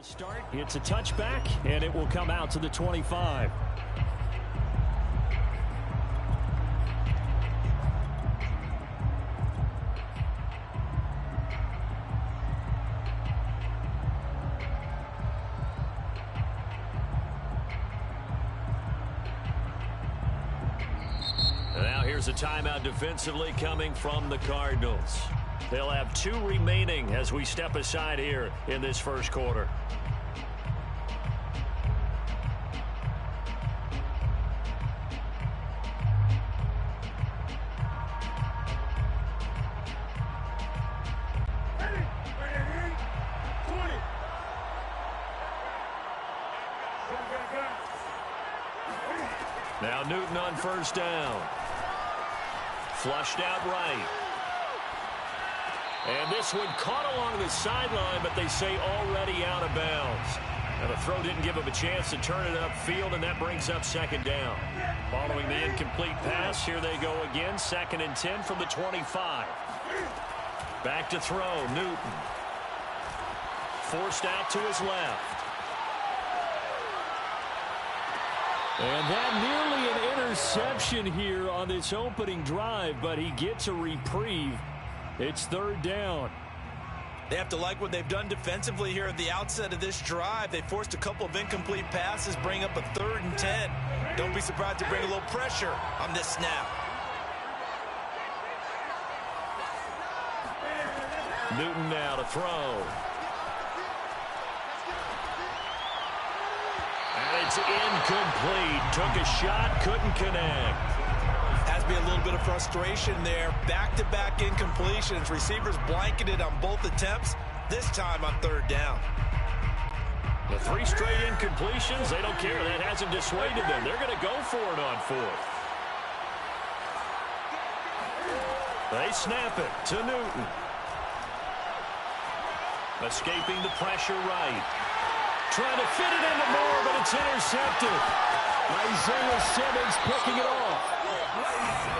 Start. It's a touchback, and it will come out to the 25. Now here's a timeout defensively coming from the Cardinals. They'll have 2 remaining as we step aside here in this first quarter. Now Newton on first down. Flushed out right. And this one caught along the sideline, but they say already out of bounds. Now the throw didn't give him a chance to turn it upfield, and that brings up second down. Following the incomplete pass, here they go again. 2nd and 10 from the 25. Back to throw, Newton. Forced out to his left. And that nearly an interception here on this opening drive, but he gets a reprieve. It's 3rd down. They have to like what they've done defensively here at the outset of this drive. They forced a couple of incomplete passes, bring up a 3rd and 10. Don't be surprised to bring a little pressure on this snap. Newton now to throw. And it's incomplete. Took a shot, couldn't connect. Has to be a little bit of frustration there. Back-to-back incompletions. Receivers blanketed on both attempts, this time on 3rd down. The 3 straight incompletions, they don't care. That hasn't dissuaded them. They're going to go for it on 4th. They snap it to Newton. Escaping the pressure right. Trying to fit it into Moore, but it's intercepted. Isaiah Simmons picking it off.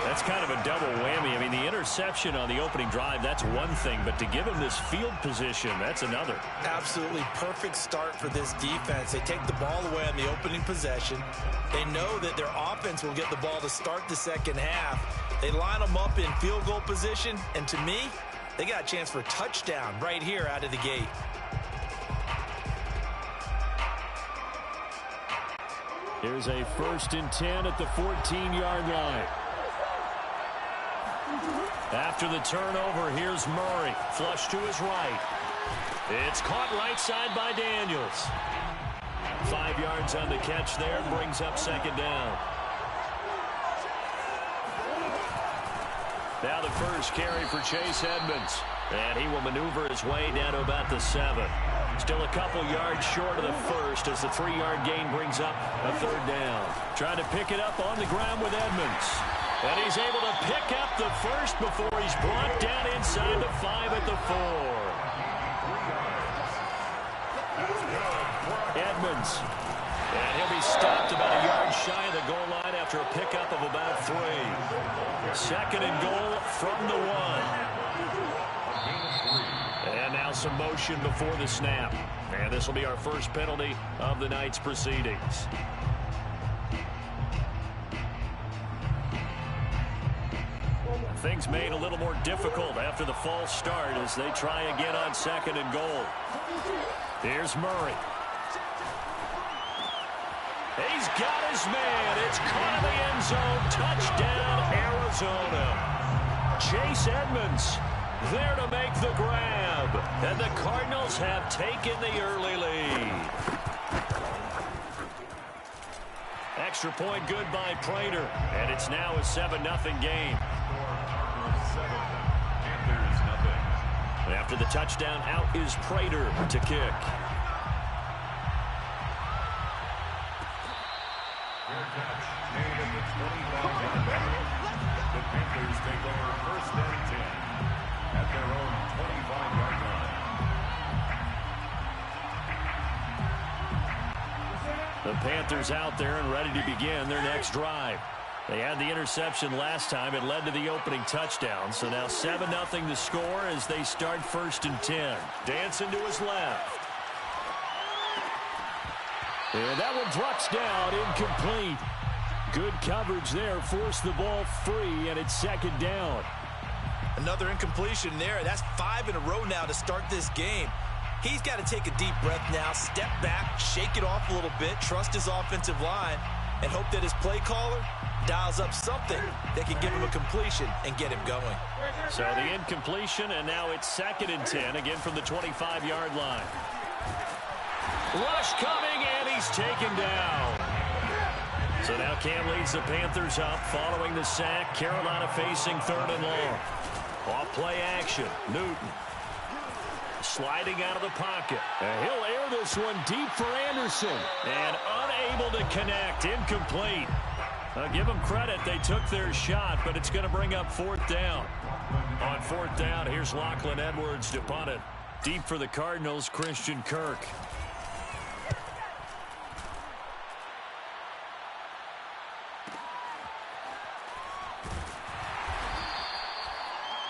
That's kind of a double whammy. I mean, the interception on the opening drive, that's one thing, but to give him this field position, that's another. Absolutely perfect start for this defense. They take the ball away on the opening possession. They know that their offense will get the ball to start the second half. They line them up in field goal position, and to me, they got a chance for a touchdown right here out of the gate. Here's a 1st and 10 at the 14-yard line. After the turnover, here's Murray. Flush to his right. It's caught right side by Daniels. 5 yards on the catch there. Brings up second down. Now the first carry for Chase Edmonds. And he will maneuver his way down to about the 7. Still a couple yards short of the first as the 3-yard gain brings up a 3rd down. Trying to pick it up on the ground with Edmonds. And he's able to pick up the first before he's brought down inside the 5 at the 4. Edmonds. And he'll be stopped about a yard shy of the goal line after a pickup of about 3. 2nd and goal from the 1. And now some motion before the snap. And this will be our first penalty of the night's proceedings. Things made a little more difficult after the false start as they try again on 2nd and goal. Here's Murray. He's got his man. It's caught in the end zone. Touchdown, Arizona. Chase Edmonds there to make the grab. And the Cardinals have taken the early lead. Extra point good by Prater. And it's now a 7-0 game. After the touchdown, out is Prater to kick. The Panthers take over 1st and 10 at their own 25-yard line. The Panthers out there and ready to begin their next drive. They had the interception last time. It led to the opening touchdown. So now 7-0 the score as they start 1st and 10. Dancing to his left. And that one drops down, incomplete. Good coverage there, forced the ball free, and it's second down. Another incompletion there. That's 5 in a row now to start this game. He's got to take a deep breath now, step back, shake it off a little bit, trust his offensive line, and hope that his play caller dials up something that can give him a completion and get him going. So the incompletion, and now it's 2nd and 10, again from the 25-yard line. Rush coming, and he's taken down. So now Cam leads the Panthers up following the sack. Carolina facing 3rd and long. Off play action. Newton sliding out of the pocket. And he'll air this one deep for Anderson. And unable to connect. Incomplete. Give them credit. They took their shot, but it's going to bring up 4th down. On 4th down, here's Lachlan Edwards to punt it. Deep for the Cardinals, Christian Kirk.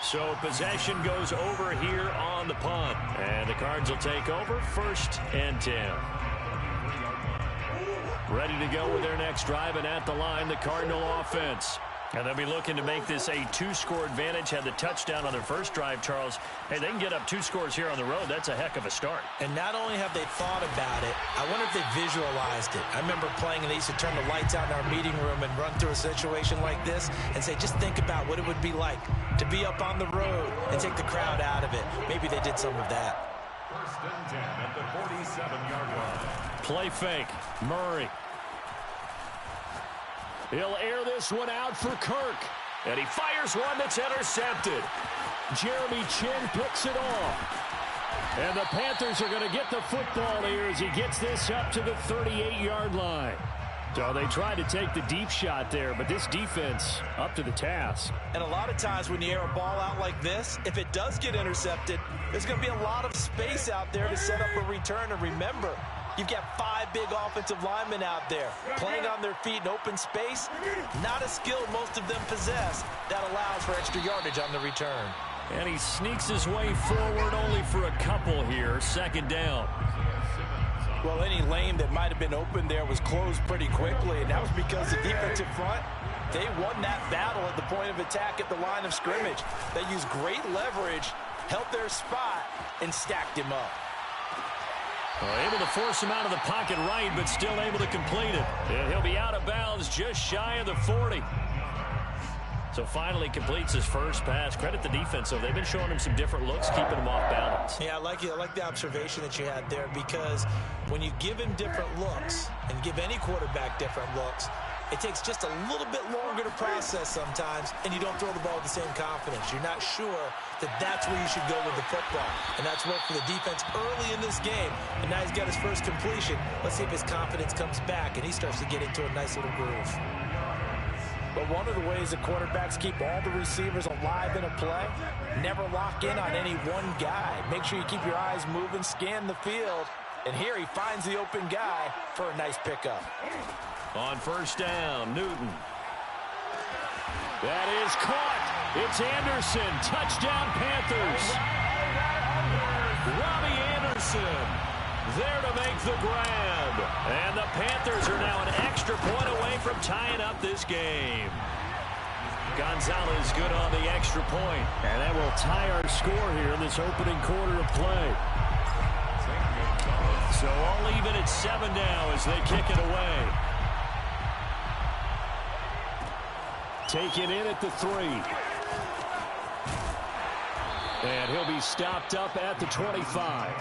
So possession goes over here on the punt. And the Cards will take over 1st and 10. Ready to go with their next drive, and at the line, the Cardinal offense. And they'll be looking to make this a 2-score advantage. Had the touchdown on their first drive, Charles. Hey, they can get up 2 scores here on the road. That's a heck of a start. And not only have they thought about it, I wonder if they visualized it. I remember playing, and they used to turn the lights out in our meeting room and run through a situation like this and say, just think about what it would be like to be up on the road and take the crowd out of it. Maybe they did some of that. 1st and 10 at the 47-yard line. Play fake. Murray. He'll air this one out for Kirk. And he fires one that's intercepted. Jeremy Chin picks it off. And the Panthers are going to get the football here as he gets this up to the 38-yard line. So they tried to take the deep shot there, but this defense up to the task. And a lot of times when you air a ball out like this, if it does get intercepted, there's going to be a lot of space out there to set up a return. And remember, you've got 5 big offensive linemen out there playing on their feet in open space. Not a skill most of them possess that allows for extra yardage on the return. And he sneaks his way forward only for a couple here. 2nd down. Well, any lane that might have been open there was closed pretty quickly, and that was because the defensive front, they won that battle at the point of attack at the line of scrimmage. They used great leverage, held their spot, and stacked him up. Able to force him out of the pocket right, but still able to complete it. And he'll be out of bounds just shy of the 40. So finally completes his first pass. Credit the defense, though. They've been showing him some different looks, keeping him off balance. Yeah, I like the observation that you had there, because when you give him different looks and give any quarterback different looks, it takes just a little bit longer to process sometimes, and you don't throw the ball with the same confidence. You're not sure that that's where you should go with the football. And that's worked for the defense early in this game. And now he's got his first completion. Let's see if his confidence comes back and he starts to get into a nice little groove. But one of the ways that quarterbacks keep all the receivers alive in a play, never lock in on any one guy. Make sure you keep your eyes moving, scan the field. And here he finds the open guy for a nice pickup. On 1st down, Newton. That is caught. It's Anderson. Touchdown, Panthers. Robbie Anderson there to make the grab. And the Panthers are now an extra point away from tying up this game. Gonzalez good on the extra point. And that will tie our score here in this opening quarter of play. So all even at 7 now as they kick it away. Taken in at the 3. And he'll be stopped up at the 25.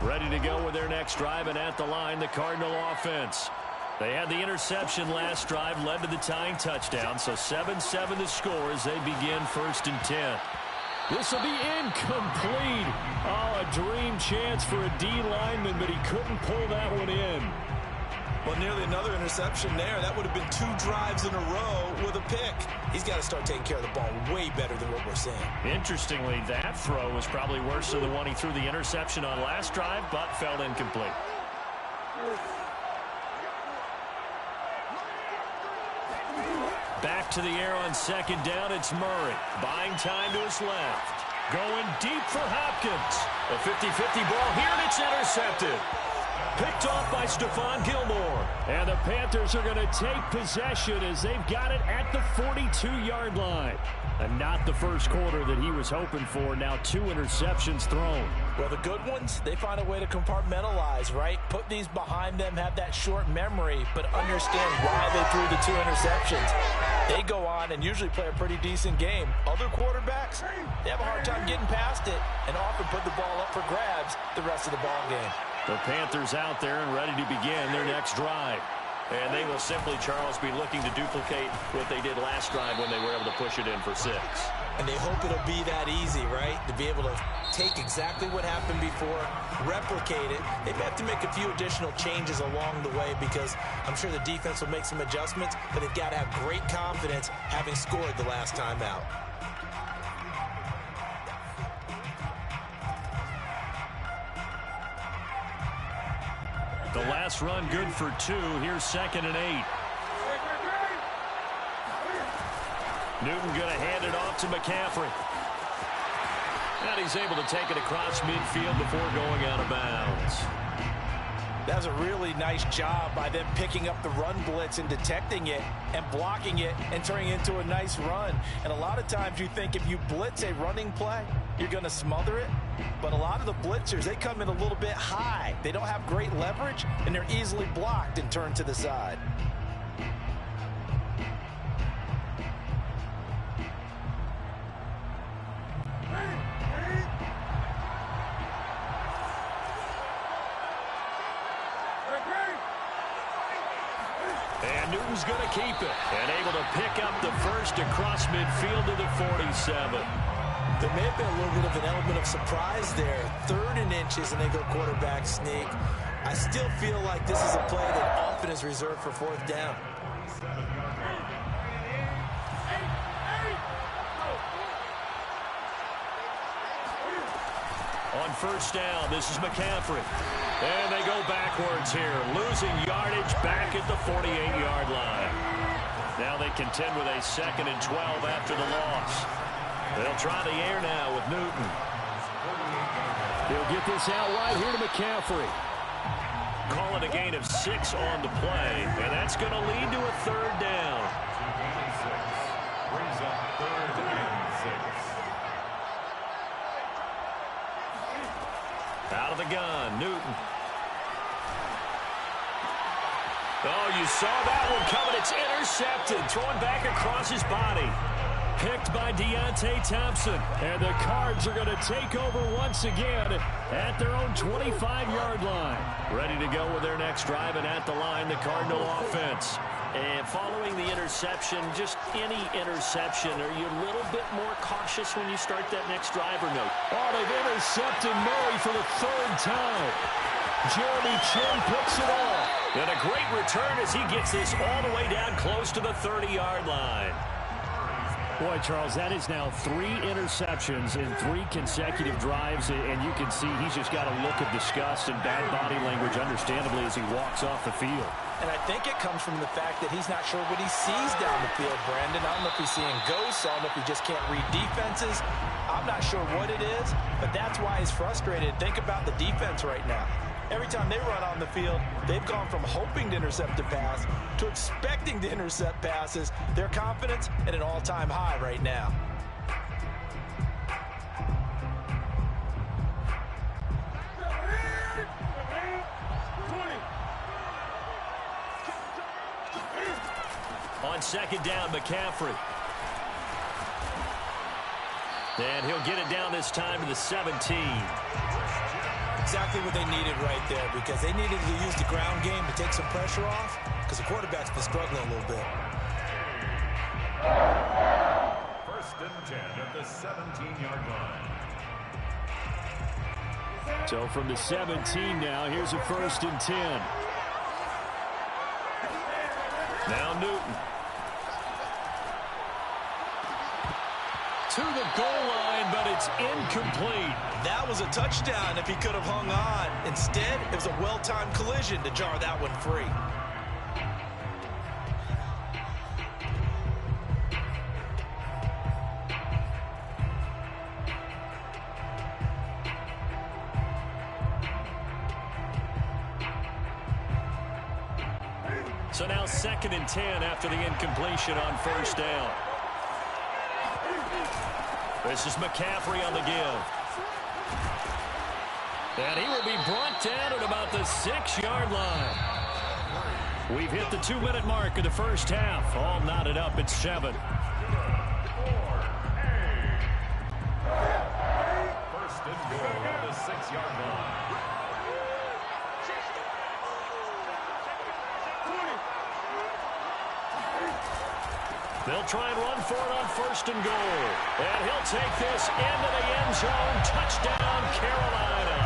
Ready to go with their next drive, and at the line, the Cardinal offense. They had the interception last drive, led to the tying touchdown, so 7-7 the score as they begin 1st and 10. This will be incomplete. Oh, a dream chance for a D lineman, but he couldn't pull that one in. Well, nearly another interception there. That would have been 2 drives in a row with a pick. He's got to start taking care of the ball way better than what we're seeing. Interestingly, that throw was probably worse than the one he threw the interception on last drive, but fell incomplete. to the air on second down. It's Murray. Buying time to his left. Going deep for Hopkins. A 50-50 ball here, and it's intercepted. Picked off by Stephon Gilmore. And the Panthers are going to take possession as they've got it at the 42-yard line. And not the first quarter that he was hoping for. Now 2 interceptions thrown. Well, the good ones, they find a way to compartmentalize, right? Put these behind them, have that short memory, but understand why they threw the 2 interceptions. They go on and usually play a pretty decent game. Other quarterbacks, they have a hard time getting past it and often put the ball up for grabs the rest of the ball game. The Panthers out there and ready to begin their next drive. And they will simply, Charles, be looking to duplicate what they did last drive when they were able to push it in for 6. And they hope it'll be that easy, right? To be able to take exactly what happened before, replicate it. They may have to make a few additional changes along the way because I'm sure the defense will make some adjustments, but they've got to have great confidence having scored the last time out. The last run good for 2. Here's 2nd and 8. Newton going to hand it off to McCaffrey. And he's able to take it across midfield before going out of bounds. That was a really nice job by them picking up the run blitz and detecting it and blocking it and turning it into a nice run. And a lot of times you think if you blitz a running play, you're going to smother it. But a lot of the blitzers, they come in a little bit high. They don't have great leverage, and they're easily blocked and turned to the side. And Newton's going to keep it and able to pick up the first across midfield to the 47. There may have been a little bit of an element of surprise there. 3rd and inches, and they go quarterback sneak. I still feel like this is a play that often is reserved for 4th down. On 1st down, this is McCaffrey. And they go backwards here, losing yardage back at the 48-yard line. Now they contend with a 2nd and 12 after the loss. They'll try the air now with Newton. He'll get this out right here to McCaffrey. Call it a gain of 6 on the play, and that's going to lead to a 3rd down. Brings up 3rd and 6. Out of the gun, Newton. Oh, you saw that one coming. It's intercepted. Throwing back across his body. Picked by Deontay Thompson. And the Cards are going to take over once again at their own 25-yard line. Ready to go with their next drive, and at the line, the Cardinal offense. And following the interception, just any interception, are you a little bit more cautious when you start that next drive or no? Oh, they've intercepted Murray for the 3rd time. Jeremy Chin picks it off. And a great return as he gets this all the way down close to the 30-yard line. Boy, Charles, that is now 3 interceptions in 3 consecutive drives, and you can see he's just got a look of disgust and bad body language, understandably, as he walks off the field. And I think it comes from the fact that he's not sure what he sees down the field, Brandon. I don't know if he's seeing ghosts. I don't know if he just can't read defenses. I'm not sure what it is, but that's why he's frustrated. Think about the defense right now. Every time they run on the field, they've gone from hoping to intercept a pass to expecting to intercept passes. Their confidence at an all-time high right now. On 2nd down, McCaffrey. And he'll get it down this time to the 17. Exactly what they needed right there, because they needed to use the ground game to take some pressure off, because the quarterback's been struggling a little bit. 1st and 10 at the 17-yard line. So from the 17 now, here's a 1st and 10. Now Newton. To the goal line, but it's incomplete. That was a touchdown if he could have hung on. Instead, it was a well-timed collision to jar that one free. So now 2nd and 10 after the incompletion on first down. This is McCaffrey on the give. And he will be brought down at about the 6-yard line. We've hit the 2-minute mark of the first half. All knotted up at 7. First and goal on the 6-yard line. They'll try and run for it on 1st and goal. And he'll take this into the end zone. Touchdown, Carolina.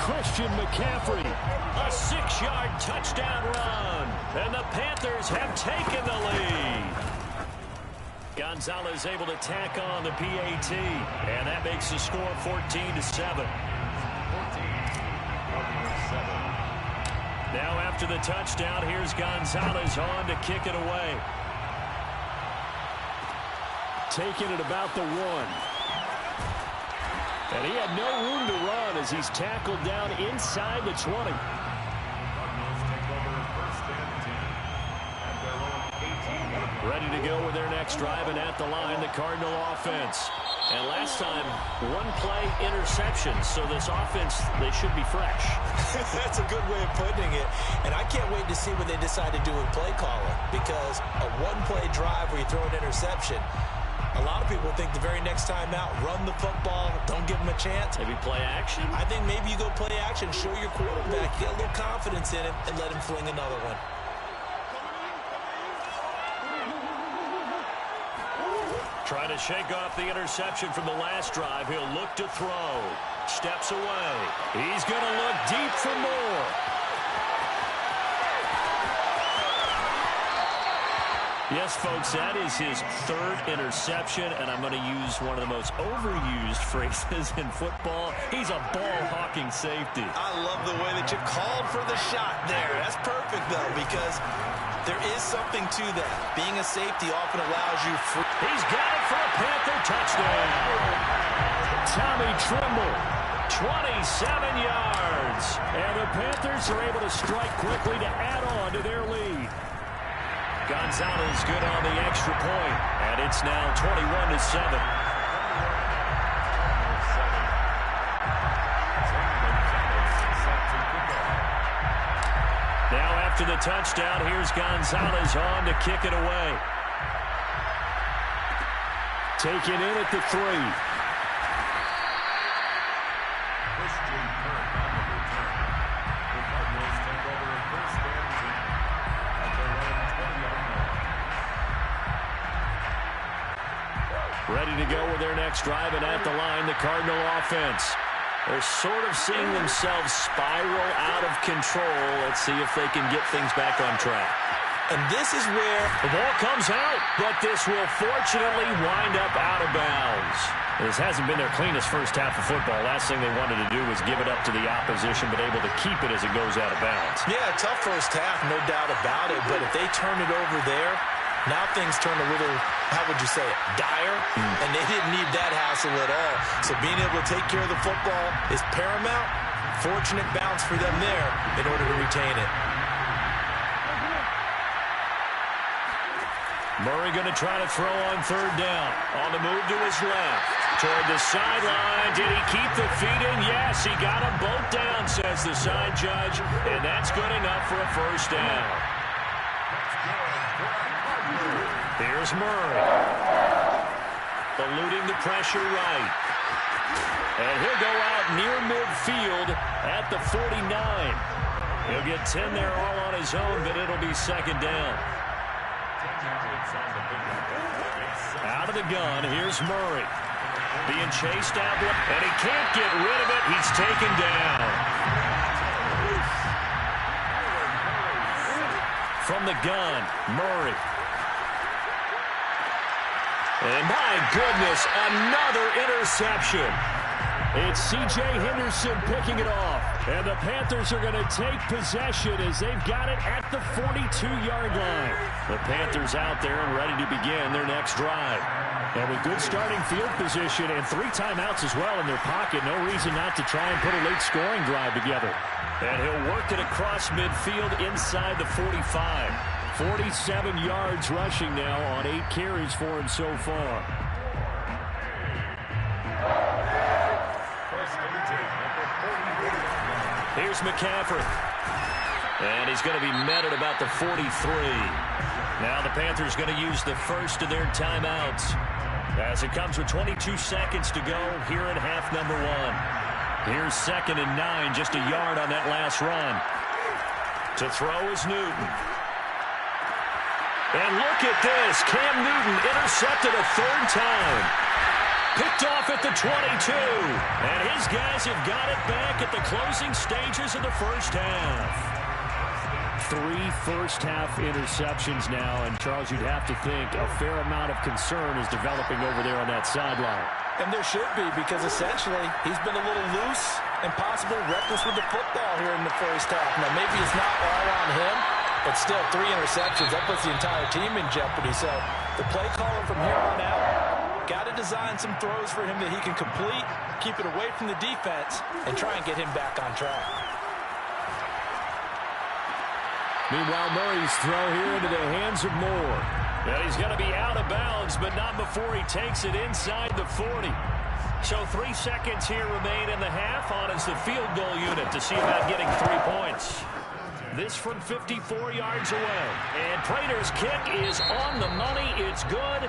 Christian McCaffrey, a 6-yard touchdown run. And the Panthers have taken the lead. Gonzalez able to tack on the PAT. And that makes the score 14-7. Now after the touchdown, here's Gonzalez on to kick it away. Taking it about the 1. And he had no room to run as he's tackled down inside the 20. Ready to go with their next drive, and at the line, the Cardinal offense. And last time, 1-play interception, so this offense, they should be fresh. That's a good way of putting it. And I can't wait to see what they decide to do with play calling, because a 1-play drive where you throw an interception, a lot of people think the very next time out, run the football, don't give them a chance. Maybe play action? I think maybe you go play action, show your quarterback, get a little confidence in him, and let him fling another one. Trying to shake off the interception from the last drive. He'll look to throw. Steps away. He's going to look deep for more. Yes, folks, that is his 3rd interception, and I'm going to use one of the most overused phrases in football. He's a ball-hawking safety. I love the way that you called for the shot there. That's perfect, though, because there is something to that. Being a safety often allows you free. He's got it for a Panther touchdown. Tommy Tremble, 27 yards. And the Panthers are able to strike quickly to add on to their lead. Gonzalez good on the extra point, and it's now 21-7. Now after the touchdown, here's Gonzalez on to kick it away. Taken in at the 3. Ready to go with their next drive, and at the line, the Cardinal offense. They're sort of seeing themselves spiral out of control. Let's see if they can get things back on track. And this is where the ball comes out, but this will fortunately wind up out of bounds. This hasn't been their cleanest first half of football. Last thing they wanted to do was give it up to the opposition, but able to keep it as it goes out of bounds. Yeah, tough first half, no doubt about it. But if they turn it over there, now things turn a little, how would you say it, dire? And they didn't need that hassle at all. So being able to take care of the football is paramount. Fortunate bounce for them there in order to retain it. Murray going to try to throw on 3rd down. On the move to his left. Toward the sideline. Did he keep the feet in? Yes, he got them both down, says the side judge. And that's good enough for a 1st down. Here's Murray. Eluding the pressure right. And he'll go out near midfield at the 49. He'll get 10 there all on his own, but it'll be 2nd down. Out of the gun, here's Murray. Being chased out, and he can't get rid of it. He's taken down. From the gun, Murray. And my goodness, another interception. It's C.J. Henderson picking it off. And the Panthers are going to take possession as they've got it at the 42-yard line. The Panthers out there and ready to begin their next drive. And with good starting field position and 3 timeouts as well in their pocket, no reason not to try and put a late scoring drive together. And he'll work it across midfield inside the 45. 47 yards rushing now on 8 carries for him so far. Here's McCaffrey. And he's going to be met at about the 43. Now the Panthers going to use the first of their timeouts as it comes with 22 seconds to go here in half number 1. Here's 2nd and 9, just a yard on that last run. To throw is Newton. And look at this. Cam Newton intercepted a 3rd time. Picked off at the 22. And his guys have got it back at the closing stages of the first half. 3 first-half interceptions now. And, Charles, you'd have to think a fair amount of concern is developing over there on that sideline. And there should be, because essentially he's been a little loose and possibly reckless with the football here in the first half. Now, maybe it's not all on him, but still 3 interceptions. That puts the entire team in jeopardy. So the play caller from here on out got to design some throws for him that he can complete, keep it away from the defense, and try and get him back on track. Meanwhile, Murray's throw here into the hands of Moore. And he's going to be out of bounds, but not before he takes it inside the 40. So 3 seconds here remain in the half. On is the field goal unit to see about getting 3 points. This from 54 yards away. And Prater's kick is on the money. It's good.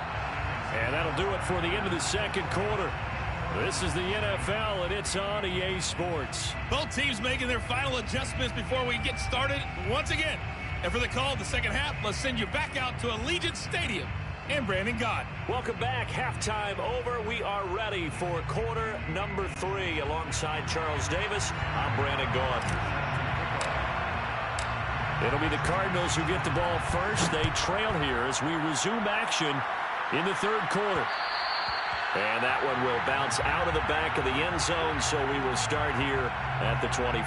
And that'll do it for the end of the second quarter. This is the NFL, and it's on EA Sports. Both teams making their final adjustments before we get started once again. And for the call of the second half, let's send you back out to Allegiant Stadium and Brandon Gott. Welcome back. Halftime over. We are ready for quarter number 3. Alongside Charles Davis, I'm Brandon Gott. It'll be the Cardinals who get the ball first. They trail here as we resume action in the third quarter. And that one will bounce out of the back of the end zone, so we will start here at the 25.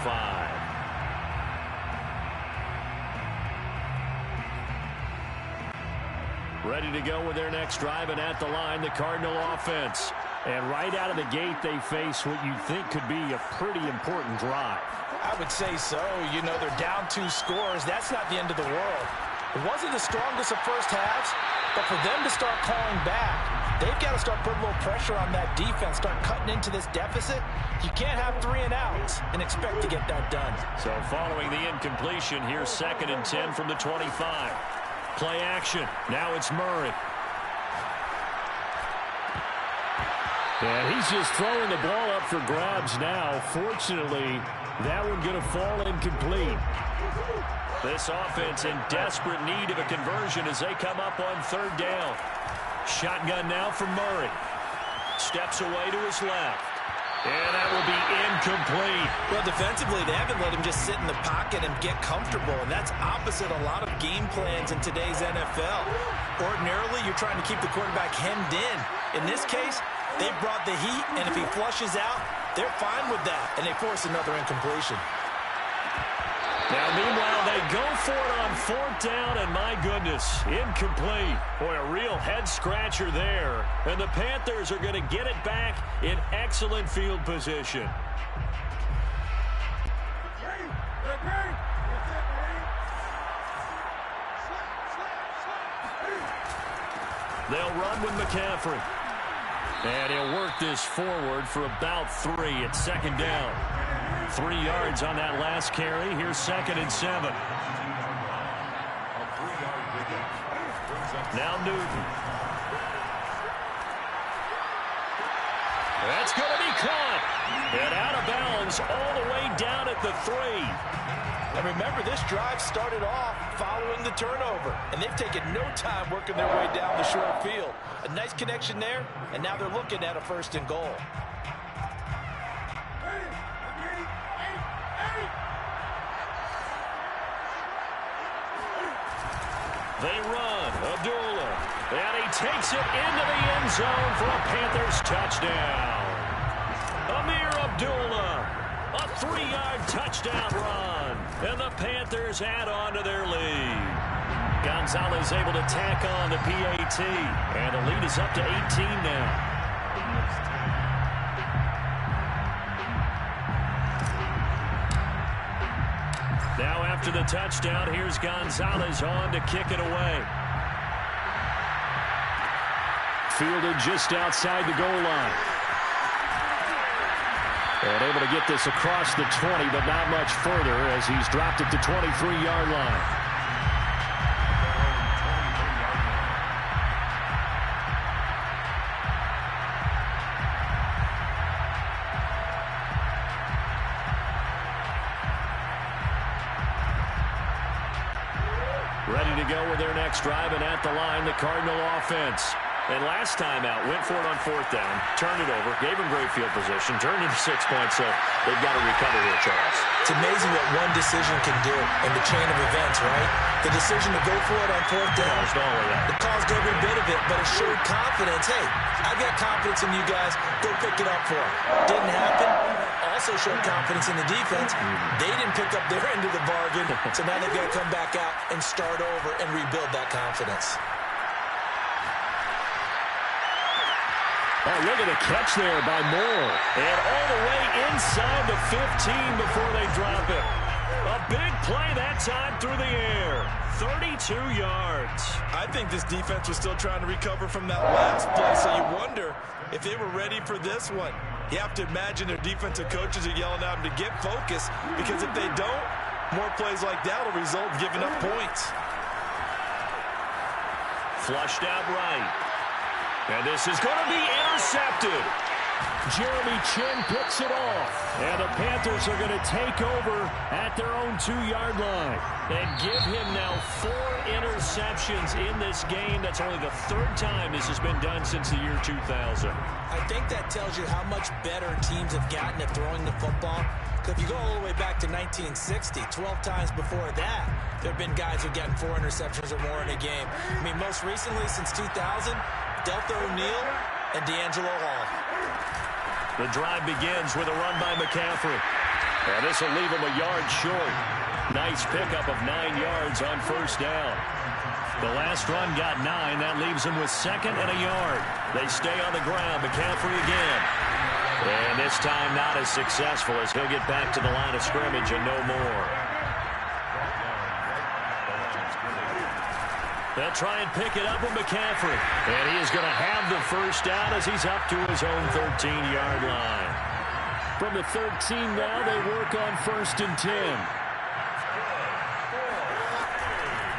Ready to go with their next drive, and at the line, the Cardinal offense. And right out of the gate, they face what you think could be a pretty important drive. I would say so. You know, they're down 2 scores. That's not the end of the world. It wasn't the strongest of first halves, but for them to start calling back, they've got to start putting a little pressure on that defense, start cutting into this deficit. You can't have 3 and outs and expect to get that done. So following the incompletion, here's 2nd and 10 from the 25. Play action. Now it's Murray. And he's just throwing the ball up for grabs now. Fortunately, that one going to fall incomplete. This offense in desperate need of a conversion as they come up on 3rd down. Shotgun now from Murray. Steps away to his left. And that will be incomplete. Well, defensively, they haven't let him just sit in the pocket and get comfortable, and that's opposite a lot of game plans in today's NFL. Ordinarily, you're trying to keep the quarterback hemmed in. In this case, they brought the heat, and if he flushes out, they're fine with that, and they force another incompletion. Now, meanwhile, they go for it on 4th down, and my goodness, incomplete. Boy, a real head-scratcher there. And the Panthers are going to get it back in excellent field position. They'll run with McCaffrey. And he'll work this forward for about 3 at 2nd down. 3 yards on that last carry. Here's 2nd and 7. Now Newton. That's going to be caught. And out of bounds all the way down at the 3. And remember, this drive started off following the turnover, and they've taken no time working their way down the short field. A nice connection there, and now they're looking at a 1st and goal. They run. Abdullah. And he takes it into the end zone for a Panthers touchdown. Amir Abdullah. A 3-yard touchdown run. And the Panthers add on to their lead. Gonzalez able to tack on the PAT. And the lead is up to 18 now. Now after the touchdown, here's Gonzalez on to kick it away. Fielded just outside the goal line. And able to get this across the 20, but not much further as he's dropped at the 23-yard line. Ready to go with their next drive, and at the line, the Cardinal offense. And last time out, went for it on 4th down, turned it over, gave him great field position, turned it to 6 points, so they've got to recover here, Charles. It's amazing what one decision can do in the chain of events, right? The decision to go for it on 4th down, it caused every bit of it, but it showed confidence. Hey, I've got confidence in you guys. Go pick it up for them. Didn't happen. Also showed confidence in the defense. They didn't pick up their end of the bargain, so now they've got to come back out and start over and rebuild that confidence. Oh, look at the catch there by Moore. And all the way inside the 15 before they drop it. A big play that time through the air. 32 yards. I think this defense was still trying to recover from that last play, so you wonder if they were ready for this one. You have to imagine their defensive coaches are yelling at them to get focused, because if they don't, more plays like that will result in giving up points. Flushed out right. And this is going to be intercepted. Jeremy Chin picks it off. And the Panthers are going to take over at their own 2-yard line. And give him now 4 interceptions in this game. That's only the 3rd time this has been done since the year 2000. I think that tells you how much better teams have gotten at throwing the football. Because if you go all the way back to 1960, 12 times before that, there have been guys who've gotten 4 interceptions or more in a game. I mean, most recently, since 2000, Delta O'Neal and D'Angelo Hall. The drive begins with a run by McCaffrey. And this will leave him a yard short. Nice pickup of 9 yards on 1st down. The last run got 9. That leaves him with 2nd and a yard. They stay on the ground. McCaffrey again. And this time not as successful as he'll get back to the line of scrimmage and no more. They'll try and pick it up with McCaffrey. And he is going to have the 1st down as he's up to his own 13-yard line. From the 13 now, they work on 1st and 10.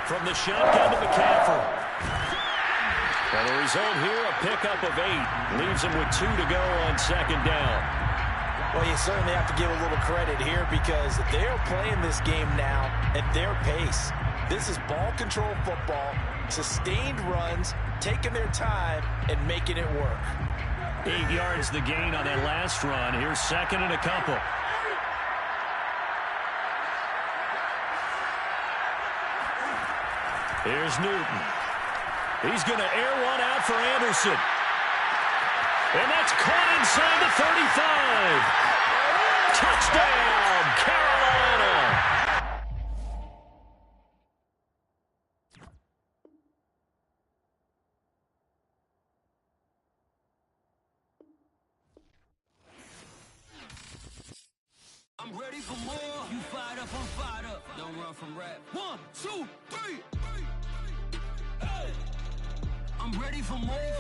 From the shotgun to McCaffrey. And the result here, a pickup of 8. Leaves him with 2 to go on 2nd down. Well, you certainly have to give a little credit here, because they're playing this game now at their pace. This is ball control football, sustained runs, taking their time, and making it work. 8 yards the gain on that last run. Here's 2nd and a couple. Here's Newton. He's going to air one out for Anderson. And that's caught inside the 35. Touchdown, Carolina. I'm ready for more. You fired up, I'm fired up. Don't run from rap. 1, 2, 3. Hey. I'm ready for more.